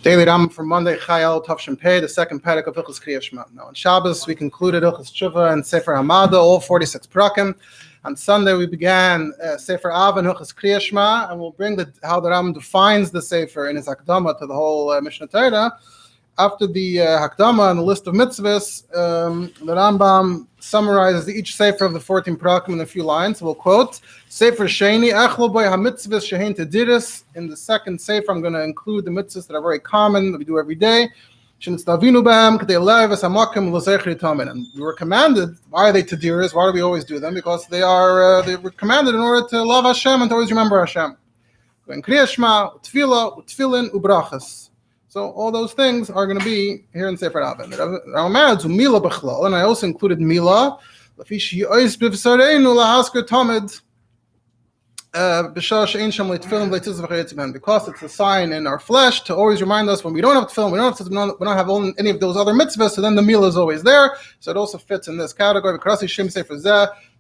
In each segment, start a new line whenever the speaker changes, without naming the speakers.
Daily Rambam for Monday, Chayal Tavshin Pei, the second Perek of Hilchos Krias. Now on Shabbos we concluded Hilchos Tshuva and Sefer Hamada, all 46 Perakim. On Sunday we began Sefer Av and Hilchos Krias, and we'll bring how the Rambam defines the Sefer in his Hakdama to the whole Mishnah Torah. After the Hakdama and the list of mitzvahs, the Rambam summarizes each Sefer of the 14 Perakim in a few lines. We'll quote, Sefer Sheni, Echlo Boy HaMitzvahs Shehein Tediris. In the second Sefer, I'm going to include the mitzvahs that are very common, that we do every day. And we were commanded, why are they Tediris? Why do we always do them? Because they were commanded in order to love Hashem and to always remember Hashem. In Krias Shma, Tefillah, Tefillin, Ubrachas. So all those things are going to be here in Sefer Av. And I also included Mila. Because it's a sign in our flesh to always remind us when we don't have tefillin, we don't have any of those other mitzvahs, so then the Mila is always there. So it also fits in this category.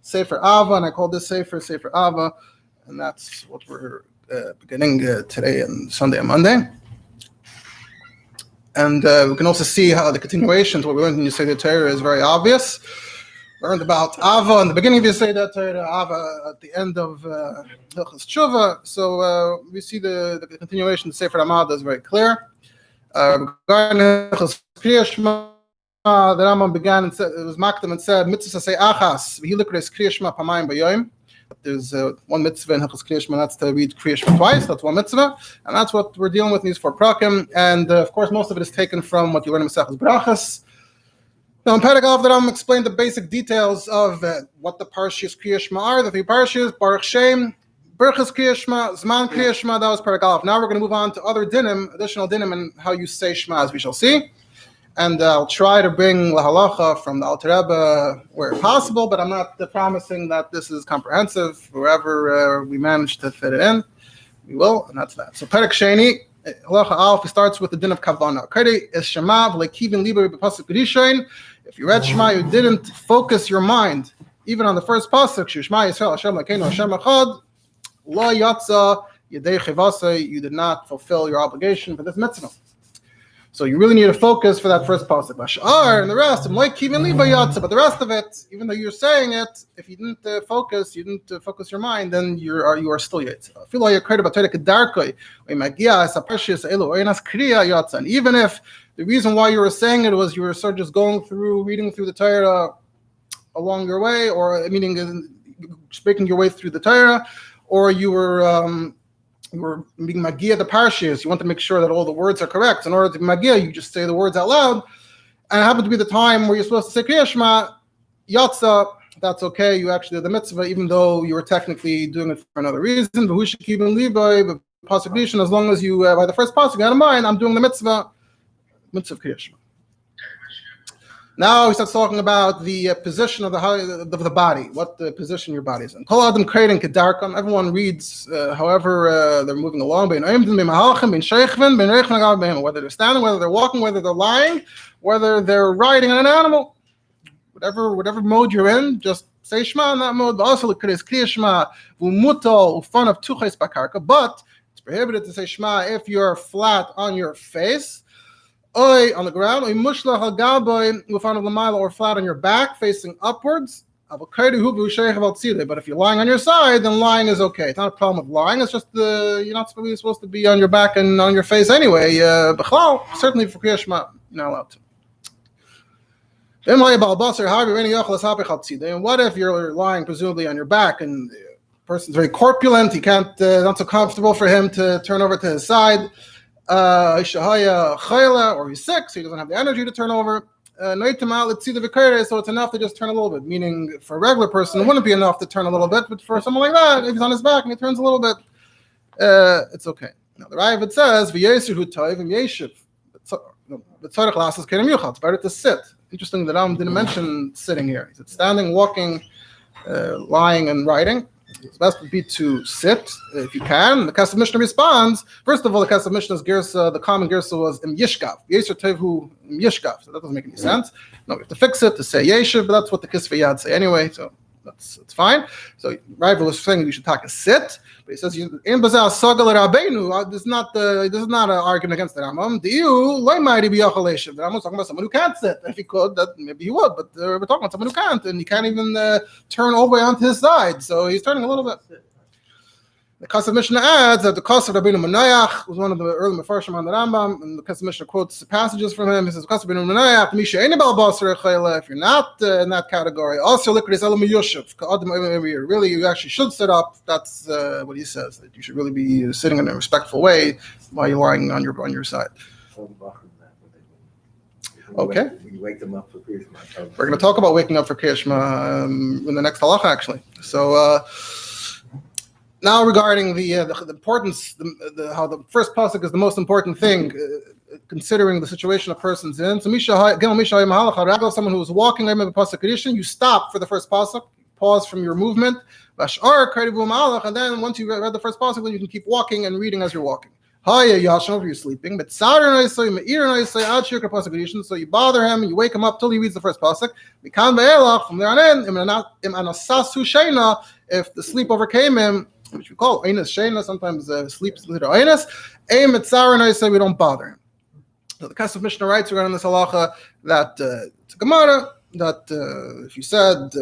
Sefer Ava, and I call this Sefer Ava. And that's what we're beginning today and Sunday and Monday. And we can also see how the continuation to what we learned in Yesodei Torah is very obvious. We learned about Ava in the beginning of Yesodei Torah, Ava at the end of Hilchos Tshuva. So we see the continuation of Sefer Hamada is very clear. Regarding Hilchos Krias, the Rambam began and said, it was Makdam and said, Mitzvah say Achas, v'hilikres Krias pamayim b'yoyim. There's one mitzvah in Hilchos Krias, that's to read Krias twice. That's one mitzvah, and that's what we're dealing with in these 4 prakim. And of course, most of it is taken from what you learn in Masechus Brachas. Now, in Perek, the Rambam explained the basic details of what the parshas Krias are. The 3 parshas: Baruch Shem, Berachas Krias, Zman Krias. That was Perek. Now we're going to move on to other dinim, additional dinim, and how you say Shema, as we shall see. And I'll try to bring la halacha from the Alter Rebbe where possible, but I'm not promising that this is comprehensive. Wherever we manage to fit it in, we will, and that's that. So Perek Sheni, halacha Aleph, starts with the din of Kavana. Kari is Shema v'leikivin liber b'pasuk Rishon. If you read Shema, you didn't focus your mind, even on the first pasuk, Shema Yisrael Hashem Lakeinu Hashem Echad, lo yatsa yedei chivasei, you did not fulfill your obligation for this mitzvah. So you really need to focus for that first pasuk. And the rest, but the rest of it, even though you're saying it, if you didn't focus your mind, then you are still yetsa. And even if the reason why you were saying it was you were sort of just reading through the Torah along your way, or meaning speaking your way through the Torah, or you were being magia the parshas, you want to make sure that all the words are correct. In order to be magia, you just say the words out loud. And it happened to be the time where you're supposed to say Krias Shema, Yatsa, that's okay. You actually did the mitzvah, even though you were technically doing it for another reason. But as long as you, by the first pasuk, out of mind, I'm doing the mitzvah Krias Shema. Now he starts talking about the position of the body, what the position your body is in. Everyone reads however they're moving along. Whether they're standing, whether they're walking, whether they're lying, whether they're riding on an animal. Whatever mode you're in, just say Shema in that mode. But it's prohibited to say Shema if you're flat on your face, on the ground, or flat on your back, facing upwards. But if you're lying on your side, then lying is okay. It's not a problem with lying. It's just you're not supposed to be on your back and on your face anyway. Certainly for Krias Shema, you're not allowed to. And what if you're lying presumably on your back and the person's very corpulent, he can't, not so comfortable for him to turn over to his side, or he's sick, so he doesn't have the energy to turn over. So it's enough to just turn a little bit. Meaning, for a regular person, it wouldn't be enough to turn a little bit, but for someone like that, if he's on his back and he turns a little bit, it's okay. Now, the Rabbi says, it's better to sit. Interesting that Rambam didn't mention sitting here. He said standing, walking, lying, and riding. It's best would be to sit if you can. The Kesef Mishnah responds. First of all, the Kesef Mishnah's girsa, the common girsa was im yishkav. Yeser tevu im yishkav. So that doesn't make any sense. No, we have to fix it to say yeshiv, but that's what the Kisvei Yad say anyway. So That's fine. So Rabbi was saying you should take a sit, but he says in Bazal Sagal Rabbeinu. This is not an argument against the Rambam. The Rambam is talking about someone who can't sit. If he could, that maybe he would, but we're talking about someone who can't, and he can't even turn all the way onto his side. So he's turning a little bit. The Kassav Mishnah adds that the Kassav Rabbeinu Menayach was one of the early Mefarshim on the Rambam, and the Kassav Mishnah quotes passages from him. He says, Kassav Rabbeinu Menayach, Misha Eini Bal Basar Echayla, if you're not in that category, also Likris Elam Yoshev, really, you actually should sit up. That's what he says, that you should really be sitting in a respectful way while you're lying on your side. Okay.
We wake them up for Krias.
We're going to talk about waking up for Krias in the next halacha, actually. So, now regarding the importance, how the first pasuk is the most important thing, considering the situation a person's in. So someone who is walking, you stop for the first pasuk, pause from your movement, and then once you read the first pasuk, then you can keep walking and reading as you're walking. If you're sleeping, but so you bother him and you wake him up till he reads the first pasuk. From there on in, if the sleep overcame him, which we call Einas Shena, sometimes sleep is literally Einas, and I say we don't bother him. So the Kassav Mishnah writes regarding this halacha that it's a Gemara, that if you said,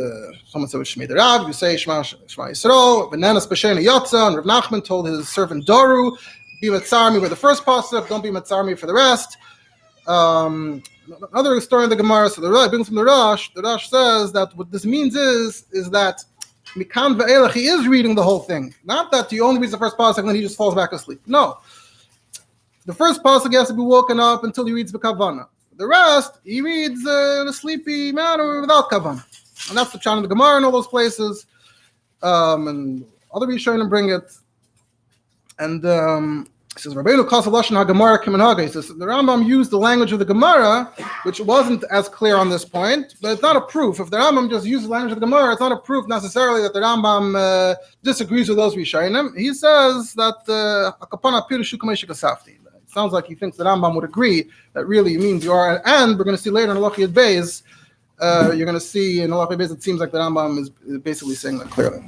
someone said with Shmei the Rav, you say Shma Yisrael, Benanas B'Shena Yotza, and Rav Nachman told his servant Doru, be Matzar me with the first pasuk, don't be Matzar me for the rest. Another story in the Gemara, so the Rabbi brings from the Rosh says that what this means is that Mikan ve'elach, he is reading the whole thing. Not that he only reads the first pasuk and then he just falls back asleep. No. The first pasuk he has to be woken up until he reads the kavana. The rest, he reads in a sleepy manner without kavana. And that's the pshat of the Gemara in all those places. And other Rishonim bring it. And he says, Rabbeinu Kassav Lashon HaGemara Kimanhaga. He says, the Rambam used the language of the Gemara, which wasn't as clear on this point, but it's not a proof. If the Rambam just uses the language of the Gemara, it's not a proof necessarily that the Rambam disagrees with those Rishonim. He says that it sounds like he thinks the Rambam would agree that really means you are, and we're going to see later in Halach Yud Beis, you're going to see in Halach Yud Beis, it seems like the Rambam is basically saying that clearly.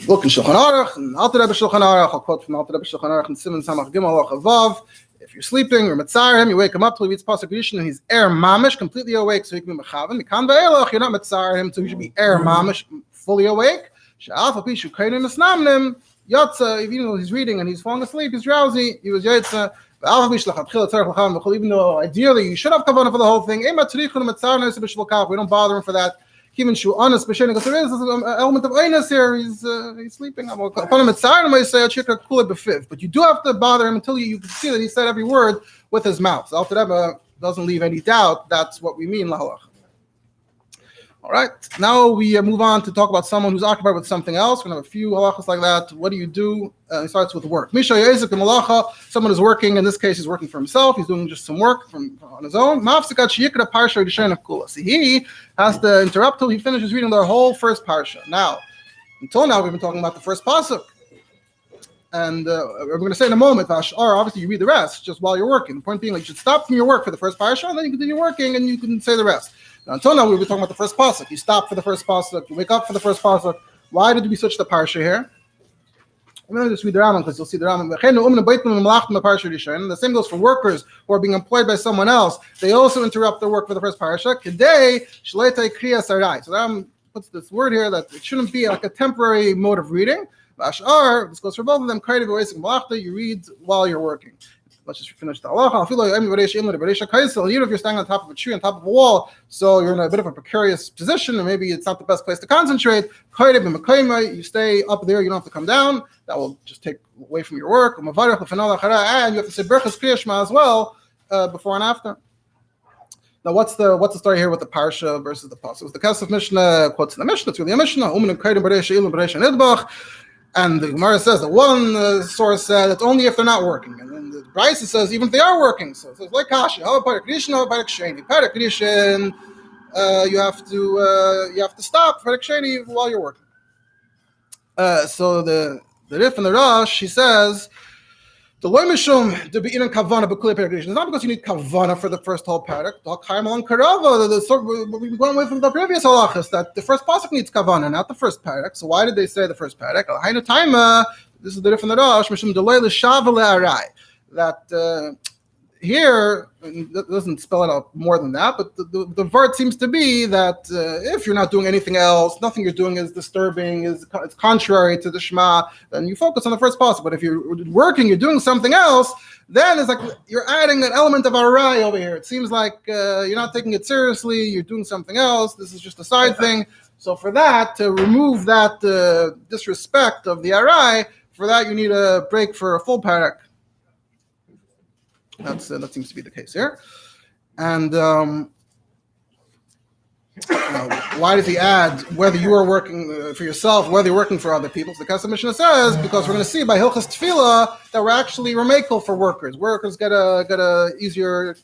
Look in Shulchan Aruch, and Alter Rebbe Shulchan Aruch, I'll quote from Alter Rebbe Shulchan Aruch and Siman Samach Gimel Halacha Vav. If you're sleeping or Metzar him, you wake him up till he reads Pasuk Rishon and he's mamish, completely awake, so he can be Mechavan. Mikan ve'elach, you're not Metzar him, so he should be mamish, fully awake. She'af apishu kainim esnamnim, Yatza, even though he's reading and he's falling asleep, he's drowsy, he was Yatza. Even though ideally you should have kavanah for the whole thing, we don't bother him for that. Even shu honest, because there is an element of einus here. He's sleeping. But you do have to bother him until you can see that he said every word with his mouth. So Alter Rebbe doesn't leave any doubt. That's what we mean. All right. Now we move on to talk about someone who's occupied with something else. We're going to have a few halachas like that. What do you do? It starts with work. Misha Yezek Malacha. Someone is working. In this case, he's working for himself. He's doing just some work on his own. So he has to interrupt till he finishes reading the whole first parsha. Now, until now, we've been talking about the first pasuk. And we're going to say in a moment, obviously you read the rest just while you're working. The point being, like, you should stop from your work for the first parsha, and then you continue working, and you can say the rest. Now, until now, we were talking about the first pasuk. You stop for the first pasuk. You wake up for the first pasuk. Why did we switch the parsha here? I'm going to just read the Rambam because you'll see the Rambam. The same goes for workers who are being employed by someone else. They also interrupt their work for the first parsha. Today, Krias. So the Rambam puts this word here that it shouldn't be like a temporary mode of reading. This goes for both of them. You read while you're working. Let's just finish the halacha. Even if you're standing on top of a tree, on top of a wall, so you're in a bit of a precarious position, and maybe it's not the best place to concentrate. You stay up there, you don't have to come down. That will just take away from your work. And you have to say Berchas Krias Shma as well, before and after. Now, what's the story here with the parsha versus the pasuk? The Kassav Mishnah quotes in the Mishnah. It's really a Mishnah. And the Gemara says that one source said it's only if they're not working, and then the Brisa says even if they are working. So it says like Kasha, how about Perek Rishon, how about Perek Sheni? Perek Rishon, you have to stop Perek Sheni while you're working. So the Rif and the Rosh, he says, The loy mishum to be in kavana b'kulei perek. It's not because you need kavana for the first whole perek. We went away from the previous halachas that the first pasuk needs kavana, not the first perek. So why did they say the first perek? This is the different Rosh mishum deloy l'shav le'arai. That here it doesn't spell it out more than that, but the word seems to be that if you're not doing anything else, nothing you're doing is disturbing, it's contrary to the Shma, then you focus on the first pasuk. But if you're working, you're doing something else, then it's like you're adding an element of arai over here. It seems like you're not taking it seriously, you're doing something else, this is just a side thing. So for that, to remove that disrespect of the arai, for that you need a break for a full parak. That seems to be the case here. And why does he add whether you are working for yourself, whether you're working for other people? The Kesef Mishnah says because we're going to see by Hilchos Tefillah that we're makel for workers. Workers get a easier,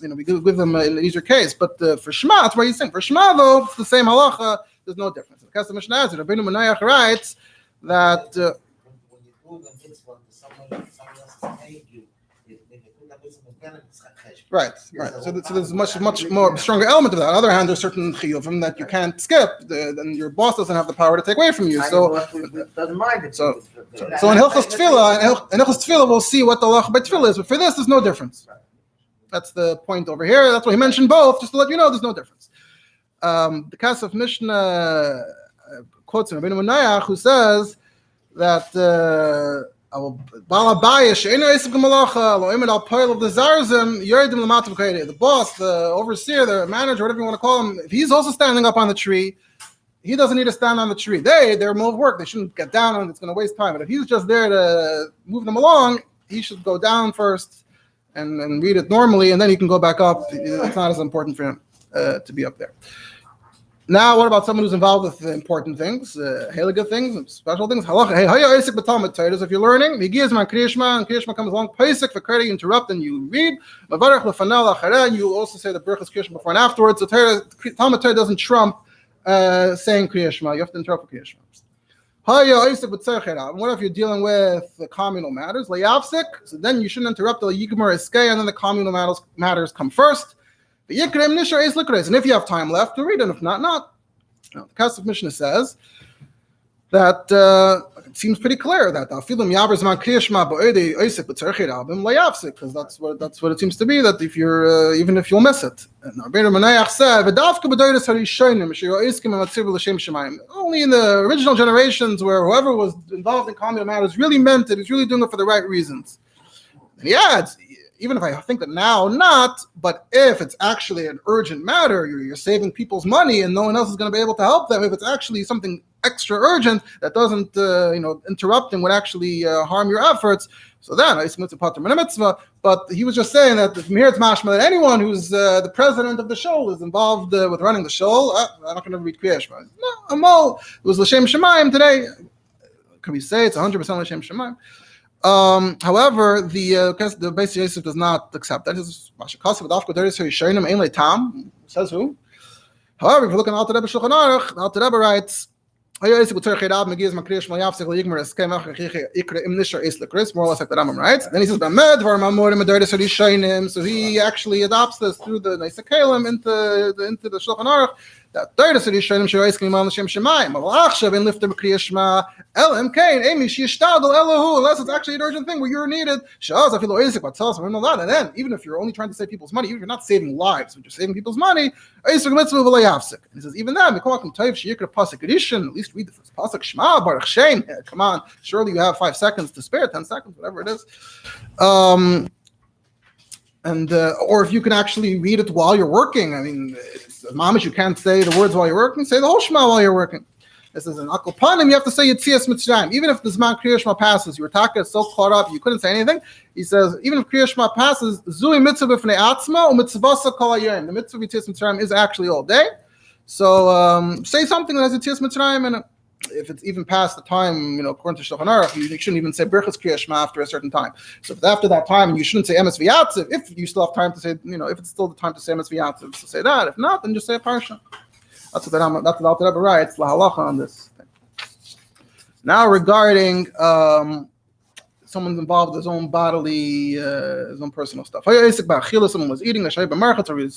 we give them an easier case. But for Shma, that's why he's saying. For Shma though, it's the same halacha. There's no difference. The Kesef Mishnah says, Rabbi Menayach writes that. Right. So there's much more stronger element of that. On the other hand, there's certain chiyuvim that you can't skip, and your boss doesn't have the power to take away from you. So in Hilchos Tefillah, we'll see what the halacha by Tefillah is. But for this, there's no difference. That's the point over here. That's why he mentioned both, just to let you know there's no difference. The Kesef Mishnah quotes Rabbi Menayach, who says that. The boss, the overseer, the manager, whatever you want to call him, if he's also standing up on the tree, he doesn't need to stand on the tree. They're more work. They shouldn't get down on it. It's going to waste time. But if he's just there to move them along, he should go down first and read it normally, and then he can go back up. It's not as important for him to be up there. Now, what about someone who's involved with important things, heilige things, special things? If you're learning, and Krias comes along, Pesek for credit, you interrupt and you read. You also say the Berachas Krias before and afterwards. So Talmud Torah doesn't trump saying Krias. You have to interrupt for Krias. What if you're dealing with the communal matters? So then you shouldn't interrupt the Yigmar Eskei, and then the communal matters come first. And if you have time left to read it, if not. Now, the Kesef Mishnah says that it seems pretty clear that because that's what it seems to be, that if you're even if you'll miss it. And Rabbi Menayach said, only in the original generations where whoever was involved in communal matters really meant it, is really doing it for the right reasons. And even if I think that now not, but if it's actually an urgent matter, you're saving people's money and no one else is going to be able to help them. If it's actually something extra urgent that doesn't, interrupting would actually harm your efforts. So then, it's mitzvah. But he was just saying that from here it's mashma that anyone who's the president of the shul is involved with running the shul. I'm not going to read Krias. No, it was l'shem shemayim today. Can we say it's 100% l'shem shemayim? However, the Beis Yosef does not accept that. Says who? However, if you look at Alter Rebbe Shulchan Aruch, Alter Rebbe writes, more or less like the Rambam writes. Then he says, so he actually adopts this through the Neisa Kalim into the Shulchan Aruch. That unless it's actually an urgent thing where you're needed. And then, even if you're only trying to save people's money, even if you're not saving lives, but you're saving people's money, and he says, even then, at least read the first pasuk, Shma, Baruch Shem. Come on, surely you have 5 seconds to spare, 10 seconds, whatever it is. Or if you can actually read it while you're working. I mean, mamish, you can't say the words while you're working. Say the whole Shema while you're working. This is an Akal Panim. You have to say Yitzias Mitzrayim. Even if the Zman Krias Shema passes, your taka is so caught up you couldn't say anything. He says even if Krias Shema passes, Zui Mitzvah b'fnei Atzma u'Mitzvasa Kol Hayom. The Mitzvah of Yitzias Mitzrayim is actually all day. So say something that has Yitzias Mitzrayim in it. If it's even past the time, according to Shulchan Aruch, you shouldn't even say Birchas Krias Shema after a certain time. So if after that time, you shouldn't say Emes V'Yatziv. If you still have time to say, if it's still the time to say Emes V'Yatziv, so say that. If not, then just say a Parsha. That's what Alter Rebbe writes, La Halacha on this thing. Now regarding someone's involved with his own bodily, his own personal stuff. Someone was eating, or he was in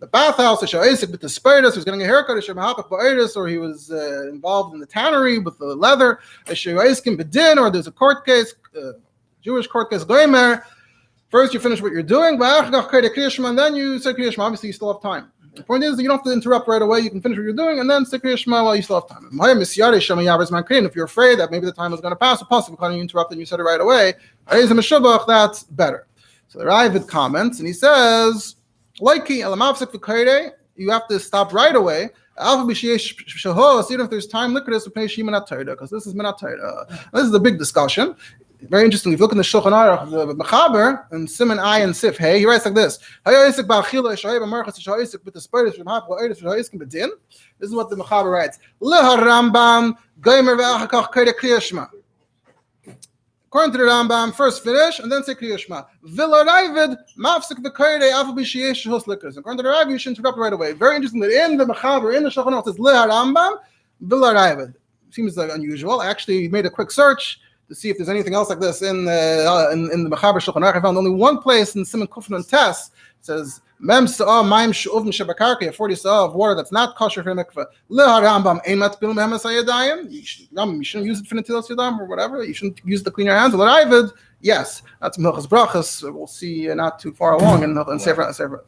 the bathhouse, or he was getting a haircut, or he was involved in the tannery with the leather, or there's a court case, Jewish court case. First, you finish what you're doing, and then you say Krias Shma. Obviously, you still have time. The point is that you don't have to interrupt right away. You can finish what you're doing and then say Krias Shma while you still have time. If you're afraid that maybe the time is going to pass, possibly you interrupt and you said it right away, that's better. So the Rabbi comments and he says, you have to stop right away. Even if there's time, because this is Minat Torah. This is a big discussion. Very interesting. If you look in the Shulchan Aruch, the Mechaber, and Siman Ayin Sif Hey, he writes like this: This is what the Mechaber writes. Rambam according to the Rambam, first finish and then say Krias Shma. According to the Rabbi, you should interrupt right away. Very interesting that in the Mechaber, in the Shulchan Aruch, it says Rambam. Seems like unusual. I actually made a quick search to see if there's anything else like this in the Mechaber Shulchan Aruch. I found only one place in Siman Kufn and Tes. It says Mem Sa'ah Maim She'uvn Shebakarka, 40 Sa'ah of water that's not kosher for mikveh. Leha Rambam Ein Matpil Mehem Sayadayim. You shouldn't use it for Netilas Yadayim or whatever. You shouldn't use it to clean your hands. L'Raivid, yes, that's Hilchos Brachos. We'll see not too far along in Sefer Ava.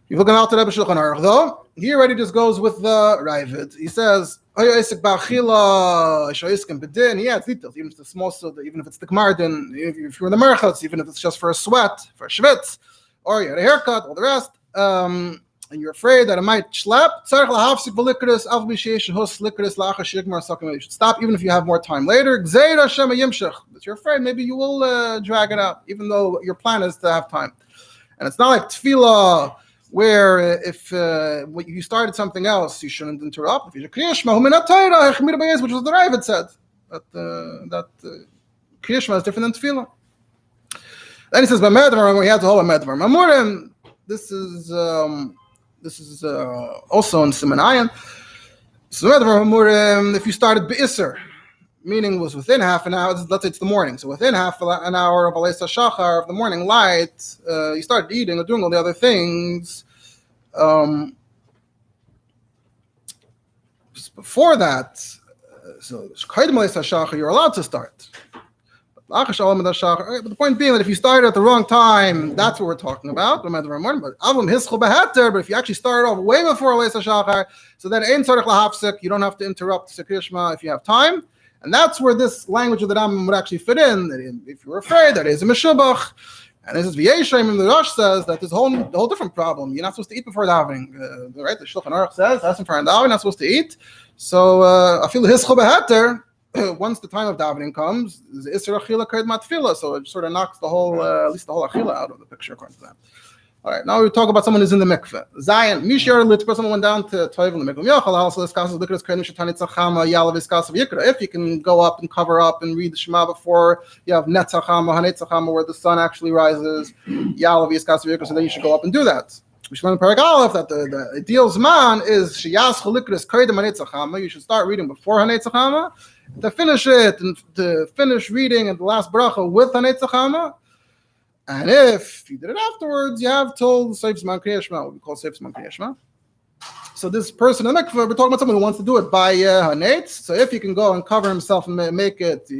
You're looking out to Rebbe Shulchan Aruch though. He already just goes with the Raivid. He says. He adds details, even if it's the small soda, even if it's the Gmardin, if you're in the Merchatz, even if it's just for a sweat, for a schwitz, or you had a haircut, all the rest, and you're afraid that it might schlep, you should stop even if you have more time later. But you're afraid maybe you will drag it out, even though your plan is to have time. And it's not like tefillah, where if you started something else, you shouldn't interrupt. If you're Krias Shma, which was the Rabbi said, that Krias Shma is different than Tefillah. Then he says, he has a whole Medvar. This is also in Siman Ayin. So if you started Be'isr, meaning was within half an hour, let's say it's the morning, so within half an hour of Aleisa Shachar, of the morning light, you started eating or doing all the other things. Before that, so you're allowed to start. But the point being that if you started at the wrong time, that's what we're talking about. But if you actually started off way before Aleisa Shachar, so then you don't have to interrupt Krias Shma if you have time. And that's where this language of the Rambam would actually fit in. If you were afraid, that is a meshubach. And this is V'yeshem, and the Rosh says that there's a whole different problem. You're not supposed to eat before davening. Right? The Shulchan Aruch says that's in front of davening, you're not supposed to eat. So I feel his chubahater. Once the time of davening comes, is Isra Achila Kred Matfila. So it sort of knocks the whole, at least the whole Achila out of the picture according to that. All right, now we talk about someone who's in the mikveh. Zion, Mishar Litper, someone went down to Toiv in the mikveh. If you can go up and cover up and read the Shema before you have Netzachama, Hanetzachama, where the sun actually rises, so then you should go up and do that. We should learn in Perek Aleph that the ideal Zman is Shiyas Chalikris Kaidem Hanetzachama. You should start reading before Hanetzachama, to finish it, and to finish reading at the last bracha with Hanetzachama. And if you did it afterwards, you have told Seif Zman Krias Shma, what we call Seif Zman Krias Shma. So this person in the mikveh, we're talking about someone who wants to do it by Hanetz. So if he can go and cover himself and make it,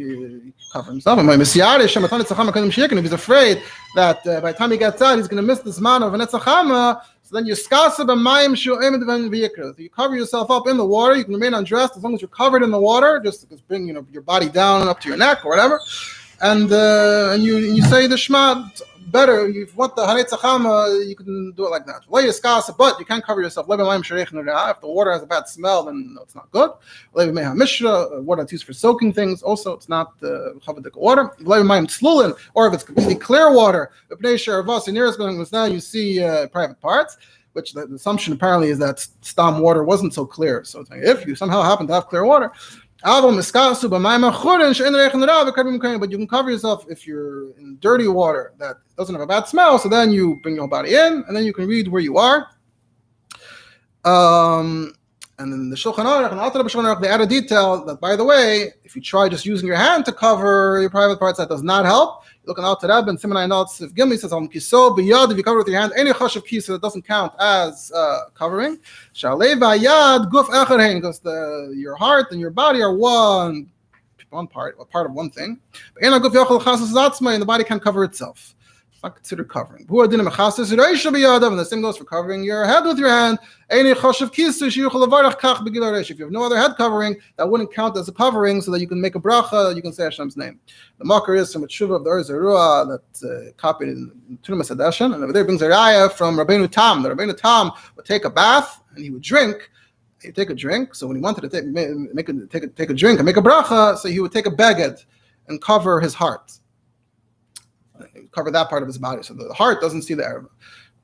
cover himself. If he's afraid that by the time he gets out, he's going to miss this man of Hanetzachama, so then you skasa b'mayim shu'em v'yikra. You cover yourself up in the water. You can remain undressed as long as you're covered in the water. Just bring your body down and up to your neck or whatever. And you say the Shema better. If you want the Hanetzachama, you can do it like that. But you can't cover yourself. If the water has a bad smell, then it's not good. Water that's used for soaking things, also it's not chavadik water. Or if it's completely clear water, now you see private parts, which the assumption apparently is that stam water wasn't so clear. So if you somehow happen to have clear water, but you can cover yourself if you're in dirty water that doesn't have a bad smell. So then you bring your body in, and then you can read where you are. And in the Shulchan Aruch and Alter Rebbe Shulchan Aruch, they add a detail that, by the way, if you try just using your hand to cover your private parts, that does not help. You look at Alter Rebbe and Siman Einot Sif Gimli says, "Al kiso b'yad." If you cover with your hand, any chashav kisa that doesn't count as covering. Shalei v'yad guf echad hein, because your heart and your body are one part, a part of one thing. But and the body can't cover itself. It's not considered covering. And the same goes for covering your head with your hand. If you have no other head covering, that wouldn't count as a covering, so that you can make a bracha, you can say Hashem's name. The Makar is from a tshuva of the Or Zerua that copied in Tunim Sadashan, and over there brings a raya from Rabbeinu Tam. The Rabbeinu Tam would take a bath and he would drink. He'd take a drink. So when he wanted to take a drink and make a bracha, so he would take a beged and cover his heart. Cover that part of his body, so the heart doesn't see the Erev.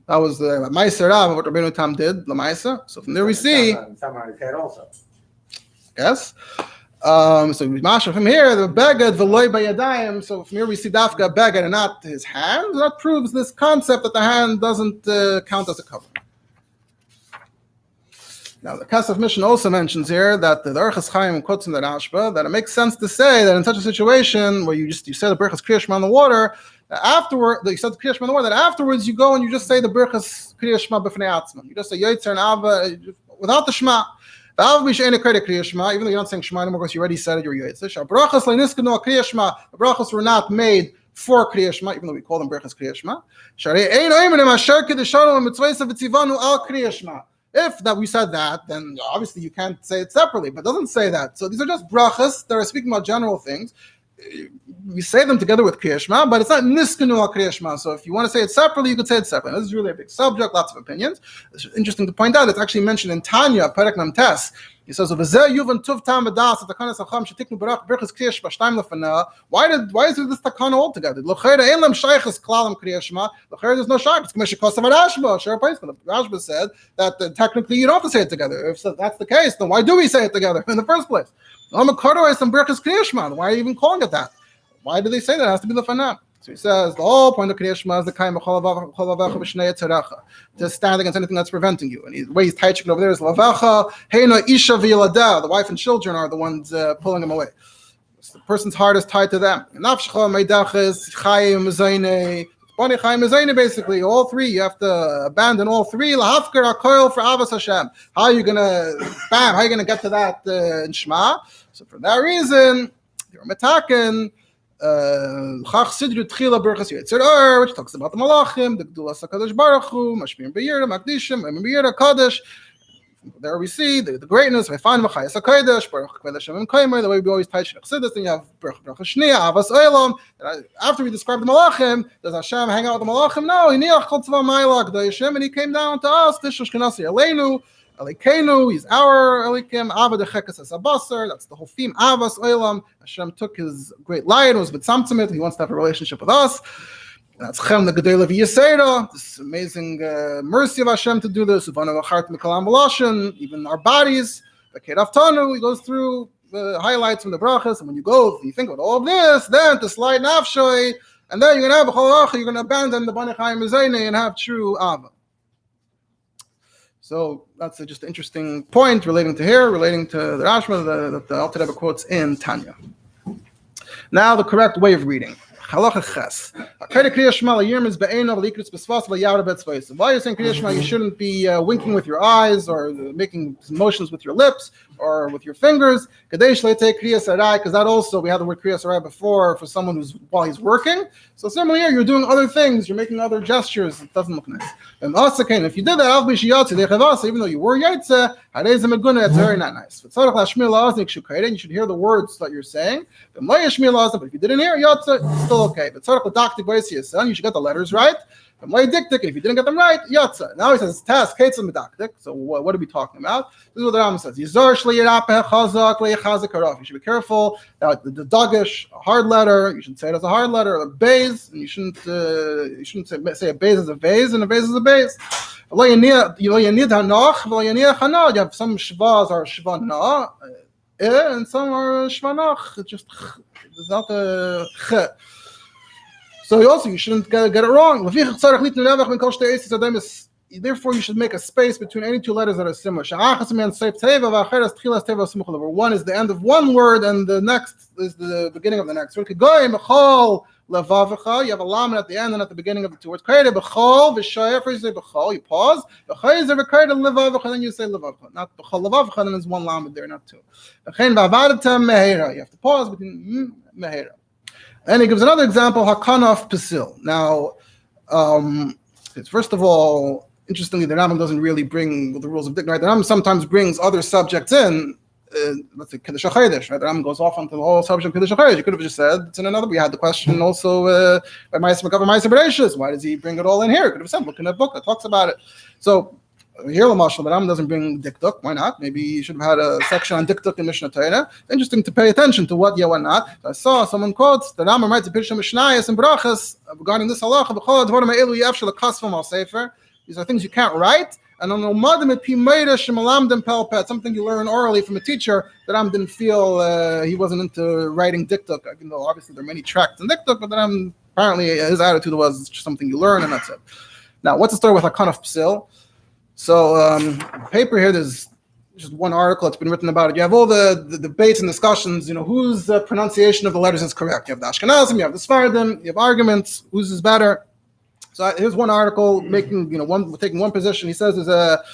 That was the Ma'aser Rav, what Rabbeinu Tam did, the Ma'aser. So from there we see.
Some on his head also.
Yes. So we masha from here the beged v'loy bayadayim. So from here we see dafka beged and not his hand. That proves this concept that the hand doesn't count as a cover. Now the Kesef Mishnah also mentions here that the Orchos Chaim quotes in the Rashba that it makes sense to say that in such a situation where you said the Berachas Krias Shma on the water, afterward you said the Krias Shma on the water, that afterwards you go and you just say the Berachas Krias Shma b'fnei atzman. You just say Yotzer and Ava without the Shma. Even though you're not saying Shema anymore because you already said it, you're Yotzer. Brachas leiniskanu Krias Shma. The brachas were not made for Krias Shma, even though we call them Berachas Krias Shma. Sharei ein oimenim asher kedeshanu mitzvayis v'tzivanu al Krias Shma. If that we said that, then obviously you can't say it separately, but it doesn't say that. So these are just brachas that are speaking about general things. We say them together with Krias Shma, but it's not niskanu al Krias Shma. So if you want to say it separately, you could say it separately. This is really a big subject, lots of opinions. It's interesting to point out, it's actually mentioned in Tanya, Perek Memtes. He says, why is there this takana altogether? There's no shaykhs. Rashba said that technically you don't have to say it together. If that's the case, then why do we say it together in the first place? Why are you even calling it that? Why do they say that? It has to be lefana. So he says the whole point of Krias Shma is the kaim to stand against anything that's preventing you. And the way he's taiching over there is lavacha heina isha v'yilada. The wife and children are the ones pulling him away. So the person's heart is tied to them. Nafshcha meidachis chayim mezayne. Basically, all three you have to abandon all three. Lahafker hakoil for avas Hashem. How are you gonna get to that in Shema? So for that reason, you're metaken. Which talks about the Malachim, the Gdulas HaKadosh Baruch Hu, Mashmir B'Yira, Makdishim, B'Yira Kadosh. There we see the greatness. We find Machayas HaKadosh, Baruch HaKadosh Kaimer, the way we always teach Chassidus. Then you have Baruch Shnia, Avas Olam. After we describe the Malachim, does Hashem hang out with the Malachim? No, Hiniach Chol Tzva Ma'ila K'dayishim, and He came down to us. Tishush Kenasi Aleinu. Elikenu, he's our Elikim, Ava dechekas as Abasar, that's the whole theme, Avas Olam. Hashem took his great light, was with Tzamtzamit, he wants to have a relationship with us. That's Chem the Gedela V'Yisera, this amazing mercy of Hashem to do this, Uvana V'Chart Mikalam B'Lashin, even our bodies, the Kedaftanu, he goes through the highlights from the brachas, and when you think about all of this, then to slide Nafshoy, and then you're going to have you're going to abandon the Bnei Chaim Mezayne and have true Ava. So that's just an interesting point relating to the Rashba that the Alter Rebbe quotes in Tanya. Now the correct way of reading. Halacha Ches. Why are you saying Krias Shma? You shouldn't be winking with your eyes or making motions with your lips or with your fingers. Because that also, we had the word Krias Arai before for someone who's while he's working. So similarly here, you're doing other things, you're making other gestures. It doesn't look nice. And if you did that, even though you were Yaitse, it's very not nice. You should hear the words that you're saying. But if you didn't hear Yatse, it's still okay. But you should get the letters right. If you didn't get them right, Yatsa. Now he says task hates medaktik. So what are we talking about? This is what the Rambam says. You should be careful that the dagish, a hard letter, you should say it as a hard letter, a bays, and you shouldn't say a bays as a vase and a vase as a bays. You have some shvas are shvana, and some are shvanach. It's just without the ch. So you shouldn't get it wrong. therefore you should make a space between any two letters that are similar. Where one is the end of one word and the next is the beginning of the next. You have a lamed at the end and at the beginning of the two words. You pause, and then you say levavcha. Not b'chol levavcha, and then there's one lamed there, not two. You have to pause between mehera. And he gives another example, hakanaf pesil. Now, first of all, interestingly, the Rambam doesn't really bring the rules of dictum. Right? The Rambam sometimes brings other subjects in. Let's say Kiddush HaChodesh, right? The Rambam goes off onto the whole subject of Kiddush HaChodesh. You could have just said it's in another. We had the question also by Ma'aser Mekav and Ma'aser Bereishis. Why does he bring it all in here? Could have said, look in a book that talks about it. So here, Lamashal, the Rambam doesn't bring diktuk. Why not? Maybe you should have had a section on diktuk in Mishnah Torah. Interesting to pay attention to what, yeah, what not. So I saw someone quotes the Rambam writes a Pirsha Mishnayos and Brachas regarding this halacha. B'chol advarim ha'elu yafshel lekasvam al sefer. These are things you can't write. And on something you learn orally from a teacher that Ram didn't feel he wasn't into writing diktuk. Even though obviously there are many tracts in diktuk, but then apparently his attitude was it's just something you learn and that's it. Now, what's the story with Hakanaf Psil? So, paper here, there's just one article that's been written about it. You have all the debates and discussions, whose pronunciation of the letters is correct. You have the Ashkenazim, you have the Sephardim, you have arguments, whose is better. So here's one article taking one position. He says there's a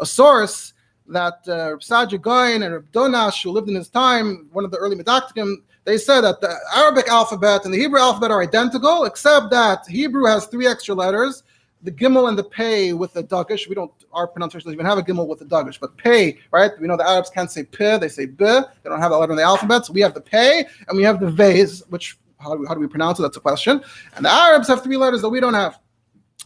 source that Reb Sadia Gaon and Reb Donash, who lived in his time, one of the early Medaktikim, they said that the Arabic alphabet and the Hebrew alphabet are identical, except that Hebrew has 3 extra letters, the Gimel and the Pei with the Dagish. Our pronunciation doesn't even have a Gimel with the Dagish, but Pei, right? We know the Arabs can't say P, they say B. They don't have that letter in the alphabet. So we have the Pei and we have the Vez, which, how do we pronounce it? That's a question. And the Arabs have 3 letters that we don't have.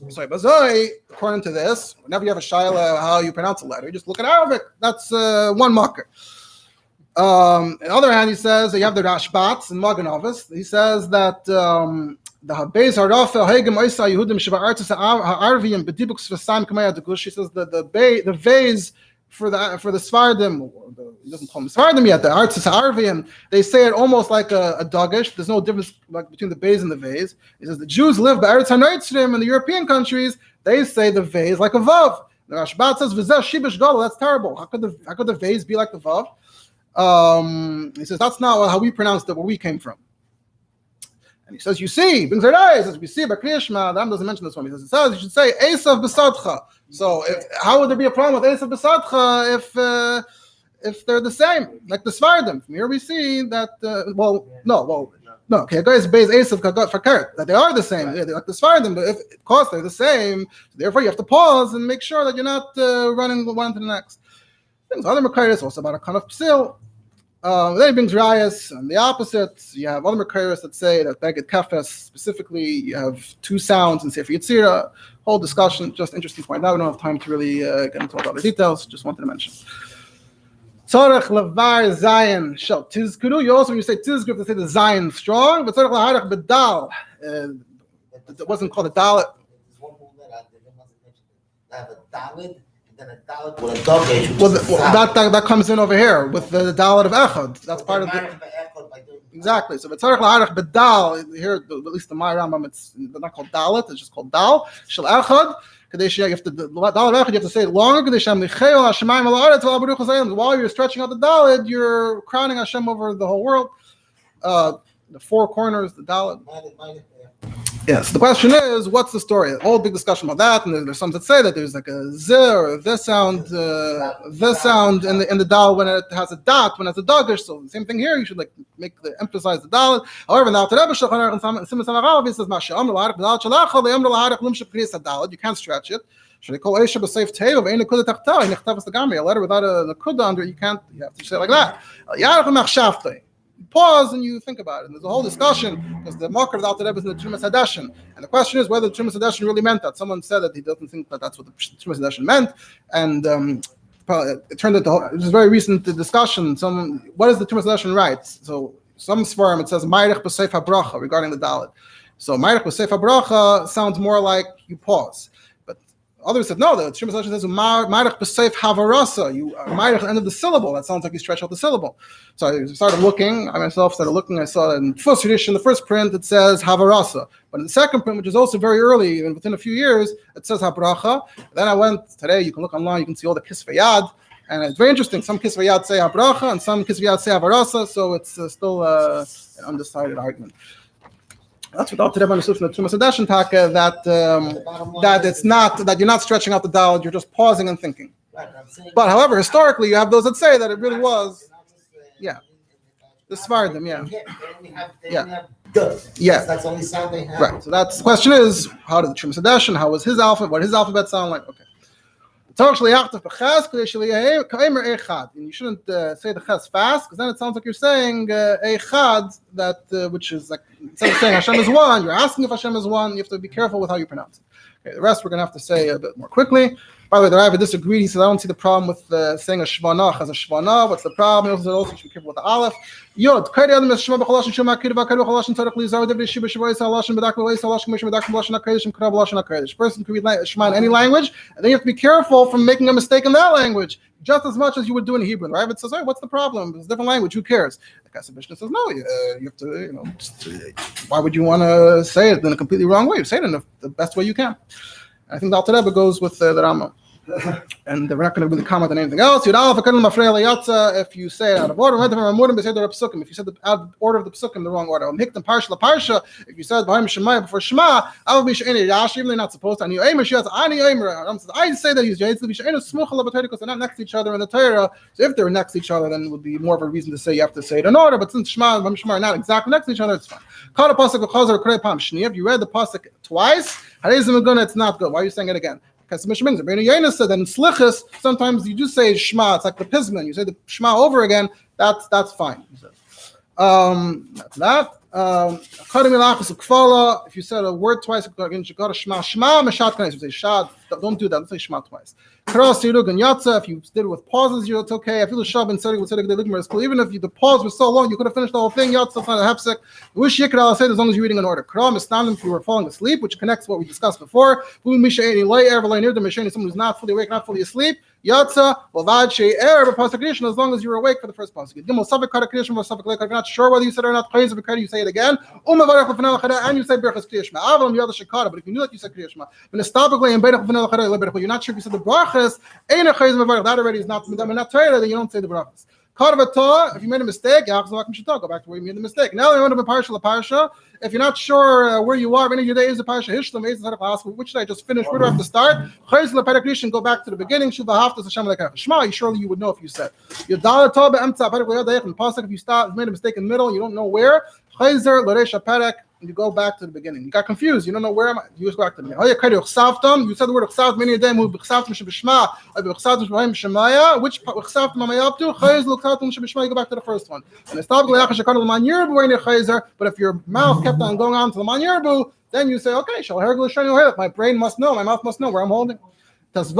So, according to this, whenever you have a shaila how you pronounce a letter, you just look at Arabic. That's one marker. On the other hand, he says that you have the Rashbats and Maganovis. He says that the Beis Harafel Hegem Oisa Yehudim Sheva Artis Ha'arviyim B'Dibuks V'Sam Kamaya Degush. He says that the Vez for the Sephardim, he doesn't call them Sephardim yet, the Artis Ha'arviyim, they say it almost like a Dagish. There's no difference between the Beis and the Vez. He says the Jews live by Eretz HaNoitzrim in the European countries. They say the Vez like a Vav. The Rashbat says V'zeh Shibish Gala. That's terrible. How could the Vez be like the Vav? He says that's not how we pronounced it where we came from. And he says, you see, brings our eyes, as we see by Krias Shma, the Rambam doesn't mention this one. He says, you should say Esav B'sadcha. So how would there be a problem with Esav B'sadcha if they're the same, like the Sephardim? From here we see that, okay, guys, Beis Esav Fakert, that they are the same, they're like the Sephardim, but of course they're the same, so therefore you have to pause and make sure that you're not running one to the next. There's other Mekayos also about a kind of Psil. Then he brings Rias, and the opposite. You have other Mekayos that say that Beged Kefes, specifically, you have 2 sounds in Sefer Yetzirah. Whole discussion, just interesting point. Now we don't have time to really get into all the other details. Just wanted to mention. Tzorech levar Zion shel tizkuru. You also, when you say tizkuru, you have to say the Zion strong. But tzorech laharach bedal. It wasn't called a dalet.
There's one rule that I didn't mention. I have a dalet.
That comes in over here with the dalet of echad. That's part of the exactly. So v'tzarich la'arach bedal here, at least the my Rambam, it's not called dalet. It's just called dal shel echad. You have to dalet echad. You have to say it longer. While you're stretching out the dalet, you're crowning Hashem over the whole world. The 4 corners, the dalet. Yes, the question is, what's the story? A whole big discussion about that, and there's some that say that there's like a z or this sound in the dal when it has a dot, when it's a dagish. So the same thing here, you should emphasize the dal. However, now Rebbe says you can't stretch it. Should they call Esha b'seif teiv of any kuda tachta? In the gamri, a letter without a kuda under it, you can't. You have to say it like that. Pause and you think about it. And there's a whole discussion because the marker of the Alter Rebbe is in the Trumas Hadashin, and the question is whether the Trumas Hadashin really meant that. Someone said that he doesn't think that that's what the Trumas Hadashin meant, and it turned into it was a very recent discussion. What does the Trumas Hadashin write? So some swarm it says Ma'irich b'seif habracha regarding the Dalet. So Ma'irich b'seif habracha sounds more like you pause, but Others said no. The Shema says "Ma'arich b'seif havarasa." You Ma'arich at the end of the syllable. That sounds like you stretch out the syllable. So I started looking. I myself started looking. I saw in first edition, the first print, it says havarasa, but in the second print, which is also very early, even within a few years, it says habracha. Then I went today. You can look online. You can see all the kisvei yad. And it's very interesting. Some kisvei yad say habracha, and some kisvei yad say havarasa. So it's still an undecided argument. That's without the Rebbe understood from the Tumas Hadashin Taka that it's not that you're not stretching out the daled, you're just pausing and thinking. But however, historically, you have those that say that it really was. Yeah, the Svardim. Yeah.
That's the only sound they have.
Right. So that's the question is, how did the Tumas Hadashin? How was his alphabet? What did his alphabet sound like? Okay. And you shouldn't say the ches fast, because then it sounds like you're saying echad, that which is like instead of saying Hashem is one, you're asking if Hashem is one. You have to be careful with how you pronounce it. Okay, the rest we're going to have to say a bit more quickly. By the way, the Rabbi disagreed. He says, I don't see the problem with saying a shvana as a shvana. What's the problem? He also said, also, you should be careful with the aleph. Yod. Person can read Shema in any language, and then you have to be careful from making a mistake in that language, just as much as you would do in Hebrew. The Rabbi says, hey, what's the problem? It's a different language. Who cares? The Kesef Mishnah says, no, you have to, why would you want to say it in a completely wrong way? You say it in the best way you can. I think the Alter Rebbe goes with the Rambam. And we're not going to really comment on anything else. If you say it out of order, if you said the out of order of the psukim, the wrong order. If you said before Shema, even they're not supposed to. I say that because they're not next to each other in the Torah. So if they're next to each other, then it would be more of a reason to say you have to say it in order. But since Shema and Shema are not exactly next to each other, it's fine. If you read the pasuk twice, it's not good. Why are you saying it again? Because Mishming, Rabbi Yaina said that in Slichus, sometimes you do say Shema, it's like the Pisman, you say the Shema over again, that's fine. That's that. If you said a word twice, you should go to Shema. Shema, Meshat Kanais. You say Shad, don't do that, don't say Shema twice. Krias, Yirug, and Yatza, if you did it with pauses, it's okay. I feel the Shab and Sedig with Sedig, it's cool. Even if the pause was so long, you could have finished the whole thing. Yatza, it's not a hefsek. Wish Yikra, I'll say it as long as you're reading in order. Kram is standing if you were falling asleep, which connects what we discussed before. Someone who's not fully awake, not fully asleep. Yatza, as long as you're awake for the first pasuk. If you're not sure whether you said it or not, you say it again. And you say Berachas Krias Shma. But if you knew that you said Krias Shma, you're not sure if you said the brachas, that already is not Torah, then you don't say the brachas. If you made a mistake, go back to where you made the mistake. Now you want to be parsha. If you're not sure where you are, any of your days is parsha Hishlam, which should I just finish? Where do I have to start? Go back to the beginning. Shema, surely you would know if you said. If you made a mistake in the middle, you don't know where. Perek, you go back to the beginning. You got confused. You don't know where am I? You just go back to the beginning. You said the word chsav many a day. Which chsav am I up to? You go back to the first one. But if your mouth kept on going on to the man yerbu, then you say, okay, my brain must know, my mouth must know where I'm holding. But if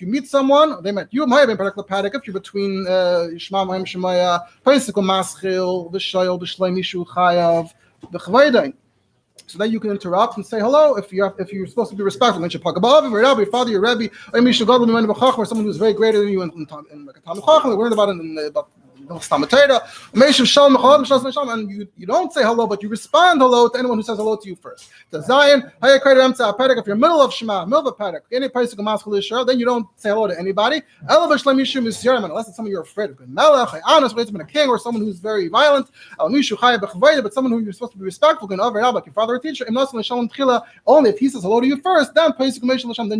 you meet someone, they met you. If you're between Shema and Shemaya, so then you can interrupt and say hello if you're supposed to be respectful. Your father, your Rabbi, or someone who's very greater than you in Talmud Chacham. We learned about it in and you don't say hello, but you respond hello to anyone who says hello to you first. If you're middle of Shema, middle of Perek, then you don't say hello to anybody. Unless it's someone you're afraid of. It's been a king or someone who's very violent, but someone who you're supposed to be respectful, like your father or teacher. Only if he says hello to you first, then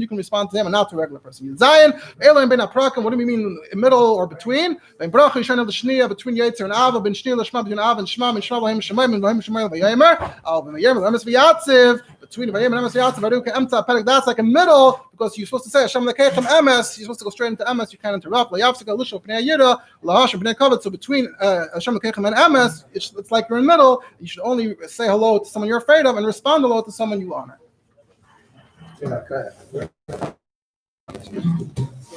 you can respond to him and not to a regular person. What do we mean middle or between? Between Yetzer and Ava, ben Shnia Lashma, between Ava and Shma, ben Shma Vayim Shemayim, and Vayim Shemayim Vayemer, Al ben Vayemer, Lemes V'Yatziv, between Vayim and Lemes V'Yatziv, Aruka Emta Perek. That's like a middle because you're supposed to say Hashem Lekechem Emes. You're supposed to go straight into Emes. You can't interrupt. Layavsika Lusho Pnei Yira, Lahash Pnei Kavod. So between Hashem Lekechem and Emes, it's like you're in the middle. You should only say hello to someone you're afraid of and respond hello to someone you honor.
Yeah, go ahead.